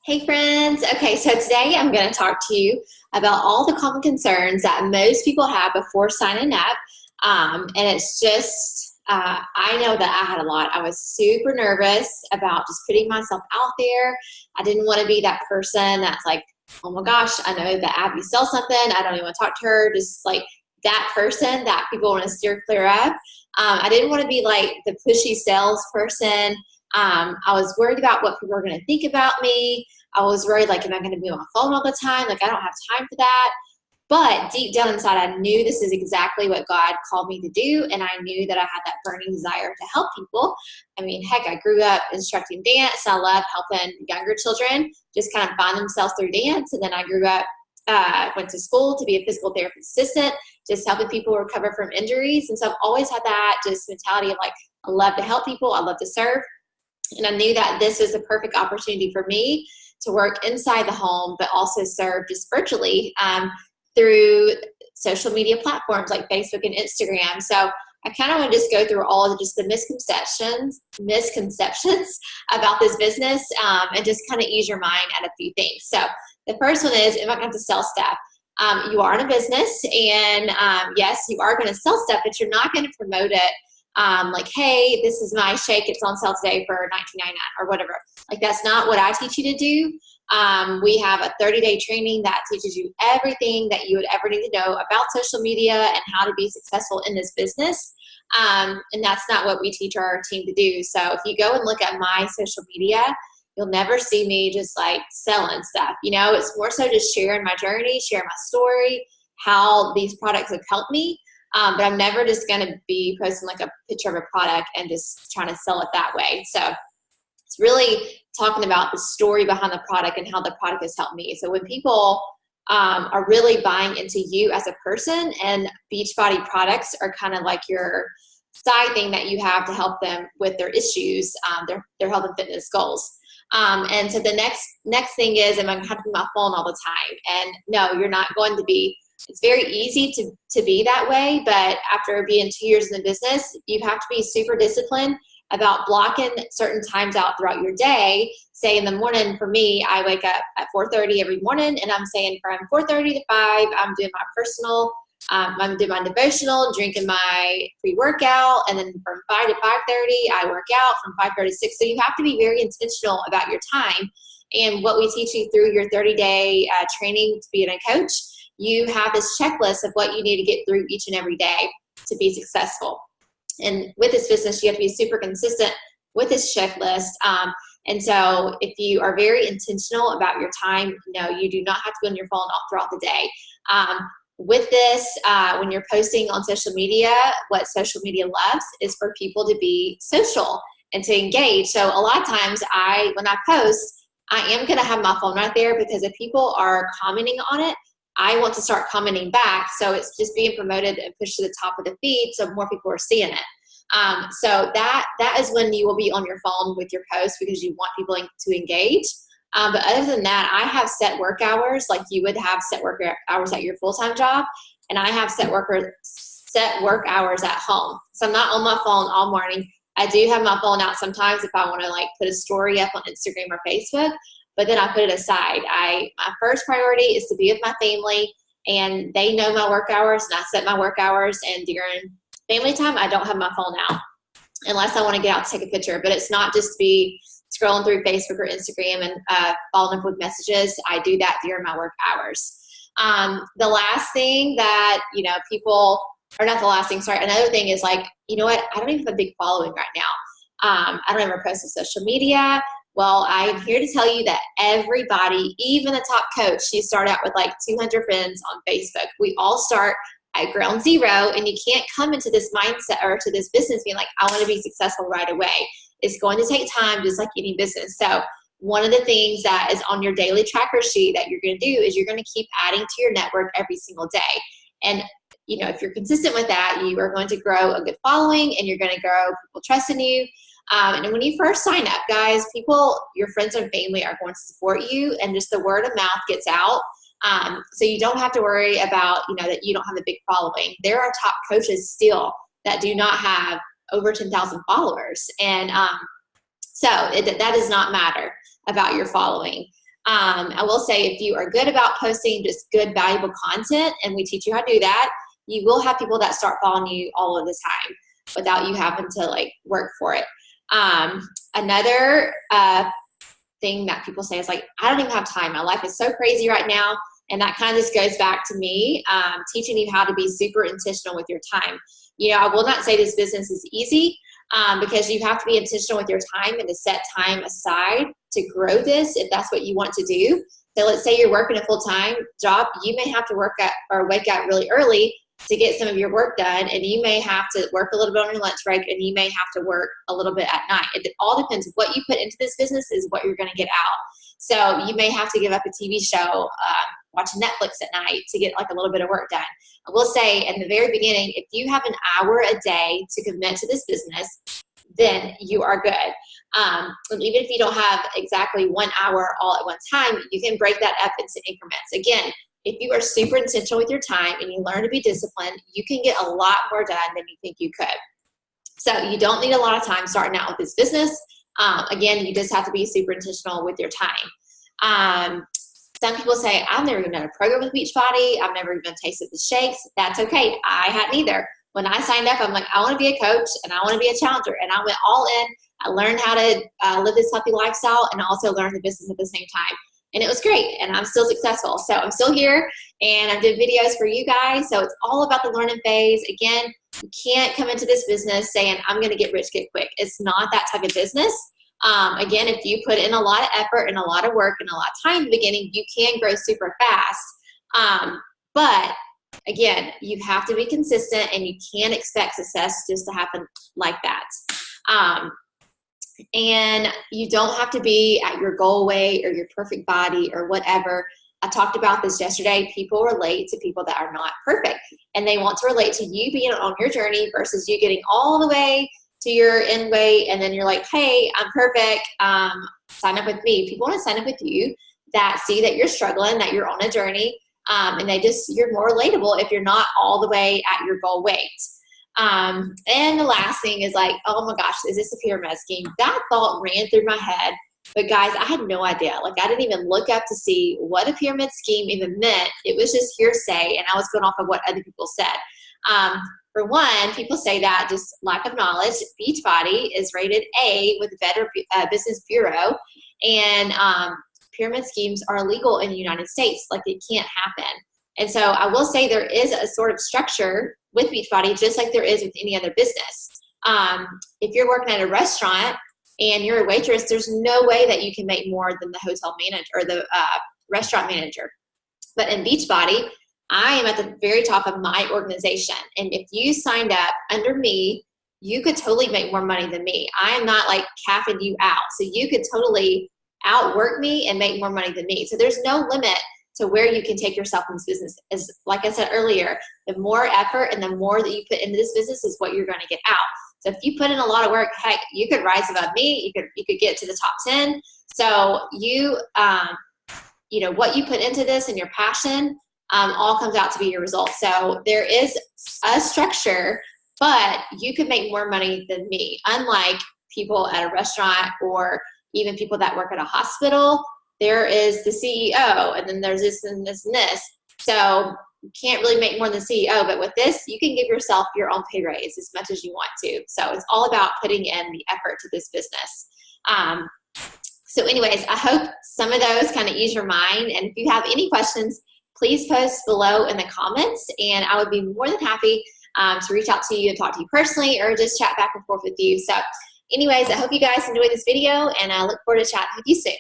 Hey friends. Okay, so today I'm going to talk to you about all the common concerns that most people have before signing up. And it's just, I know that I had a lot. I was super nervous about just putting myself out there. I didn't want to be that person that's like, oh my gosh, I know that Abby sells something. I don't even want to talk to her. Just like that person that people want to steer clear of. I didn't want to be like the pushy salesperson. I was worried about what people were going to think about me. I was worried, like, am I going to be on my phone all the time? Like, I don't have time for that. But deep down inside, I knew this is exactly what God called me to do. And I knew that I had that burning desire to help people. I mean, heck, I grew up instructing dance. I love helping younger children just kind of find themselves through dance. And then I grew up, went to school to be a physical therapy assistant, just helping people recover from injuries. And so I've always had that just mentality of like, I love to help people. I love to serve. And I knew that this was the perfect opportunity for me to work inside the home, but also serve just virtually through social media platforms like Facebook and Instagram. So I kind of want to just go through all of just the misconceptions about this business and just kind of ease your mind at a few things. So the first one is, am I going to sell stuff? You are in a business, and yes, you are going to sell stuff, but you're not going to promote it like, hey, this is my shake, it's on sale today for $19.99 or whatever. Like, that's not what I teach you to do. We have a 30-day training that teaches you everything that you would ever need to know about social media and how to be successful in this business. And that's not what we teach our team to do. So if you go and look at my social media, you'll never see me just like selling stuff. You know, it's more so just sharing my journey, sharing my story, how these products have helped me. But I'm never just going to be posting like a picture of a product and just trying to sell it that way. So it's really talking about the story behind the product and how the product has helped me. So when people are really buying into you as a person, and Beachbody products are kind of like your side thing that you have to help them with their issues, their health and fitness goals. And so the next thing is, am I going to have to be on my phone all the time? And no, you're not going to be. It's very easy to be that way, but after being 2 years in the business, you have to be super disciplined about blocking certain times out throughout your day. Say in the morning, for me, I wake up at 4:30 every morning, and I'm saying from 4:30 to 5, I'm doing my personal, I'm doing my devotional, drinking my pre-workout, and then from 5 to 5:30, I work out from 5:30 to 6. So you have to be very intentional about your time. And what we teach you through your 30-day training to be a coach, you have this checklist of what you need to get through each and every day to be successful. And with this business, you have to be super consistent with this checklist. And so if you are very intentional about your time, no, you do not have to be on your phone all throughout the day. With this, when you're posting on social media, what social media loves is for people to be social and to engage. So a lot of times when I post, I am going to have my phone right there, because if people are commenting on it, I want to start commenting back. So it's just being promoted and pushed to the top of the feed so more people are seeing it. So that is when you will be on your phone with your post, because you want people to engage. But other than that, I have set work hours like you would have set work hours at your full-time job. And I have set work hours at home. So I'm not on my phone all morning. I do have my phone out sometimes if I want to like put a story up on Instagram or Facebook, but then I put it aside. My first priority is to be with my family, and they know my work hours, and I set my work hours. And during family time, I don't have my phone out unless I want to get out to take a picture. But it's not just to be scrolling through Facebook or Instagram and following up with messages. I do that during my work hours. The last thing that, people, or not the last thing, sorry, another thing is like, you know what, I don't even have a big following right now. I don't ever post on social media. Well, I'm here to tell you that everybody, even the top coach, she started out with like 200 friends on Facebook. We all start at ground zero, and you can't come into this mindset or to this business being like, I want to be successful right away. It's going to take time, just like any business. So one of the things that is on your daily tracker sheet that you're going to do is you're going to keep adding to your network every single day. And if you're consistent with that, you are going to grow a good following, and you're going to grow people trusting you. And when you first sign up, guys, your friends and family are going to support you, and just the word of mouth gets out. So you don't have to worry about, that you don't have a big following. There are top coaches still that do not have over 10,000 followers. And so that does not matter about your following. I will say, if you are good about posting just good, valuable content, and we teach you how to do that, you will have people that start following you all of the time without you having to like work for it. Another thing that people say is like, I don't even have time. My life is so crazy right now. And that kind of just goes back to me teaching you how to be super intentional with your time. You know, I will not say this business is easy because you have to be intentional with your time and to set time aside to grow this if that's what you want to do. So let's say you're working a full-time job, you may have to work at or wake up really early to get some of your work done, and you may have to work a little bit on your lunch break, and you may have to work a little bit at night. It all depends. What you put into this business is what you're going to get out. So you may have to give up a TV show, watch Netflix at night to get like a little bit of work done. I will say in the very beginning, if you have an hour a day to commit to this business, then you are good. And even if you don't have exactly 1 hour all at one time, you can break that up into increments. Again, if you are super intentional with your time and you learn to be disciplined, you can get a lot more done than you think you could. So you don't need a lot of time starting out with this business. Again, you just have to be super intentional with your time. Some people say, I've never even done a program with Beachbody. I've never even tasted the shakes. That's okay. I hadn't either. When I signed up, I'm like, I want to be a coach and I want to be a challenger. And I went all in. I learned how to live this healthy lifestyle and also learn the business at the same time. And it was great, and I'm still successful. So I'm still here, and I did videos for you guys. So it's all about the learning phase. Again, you can't come into this business saying, I'm going to get rich, get quick. It's not that type of business. Again, if you put in a lot of effort and a lot of work and a lot of time in the beginning, you can grow super fast. But again, you have to be consistent, and you can't expect success just to happen like that. And you don't have to be at your goal weight or your perfect body or whatever. I talked about this yesterday. People relate to people that are not perfect, and they want to relate to you being on your journey versus you getting all the way to your end weight, and then you're like, hey, I'm perfect. Sign up with me. People want to sign up with you that see that you're struggling, that you're on a journey, and you're more relatable if you're not all the way at your goal weight. And the last thing is like, oh my gosh, is this a pyramid scheme? That thought ran through my head, but guys, I had no idea. Like, I didn't even look up to see what a pyramid scheme even meant. It was just hearsay, and I was going off of what other people said. For one, people say that just lack of knowledge. Beachbody is rated A with the Better Business Bureau, and pyramid schemes are illegal in the United States. Like, it can't happen. And so I will say there is a sort of structure with Beachbody, just like there is with any other business. If you're working at a restaurant and you're a waitress, there's no way that you can make more than the hotel manager or the restaurant manager. But in Beachbody, I am at the very top of my organization. And if you signed up under me, you could totally make more money than me. I am not like capping you out. So you could totally outwork me and make more money than me. So there's no limit to where you can take yourself in this business. Is, like I said earlier, the more effort and the more that you put into this business is what you're going to get out. So if you put in a lot of work, heck, you could rise above me. You could get to the top 10. So you know, what you put into this and your passion all comes out to be your result. So there is a structure, but you could make more money than me. Unlike people at a restaurant or even people that work at a hospital, there is the CEO, and then there's this and this and this. So you can't really make more than the CEO, but with this, you can give yourself your own pay raise as much as you want to. So it's all about putting in the effort to this business. So anyways, I hope some of those kind of ease your mind. And if you have any questions, please post below in the comments, and I would be more than happy to reach out to you and talk to you personally or just chat back and forth with you. So anyways, I hope you guys enjoyed this video, and I look forward to chatting with you soon.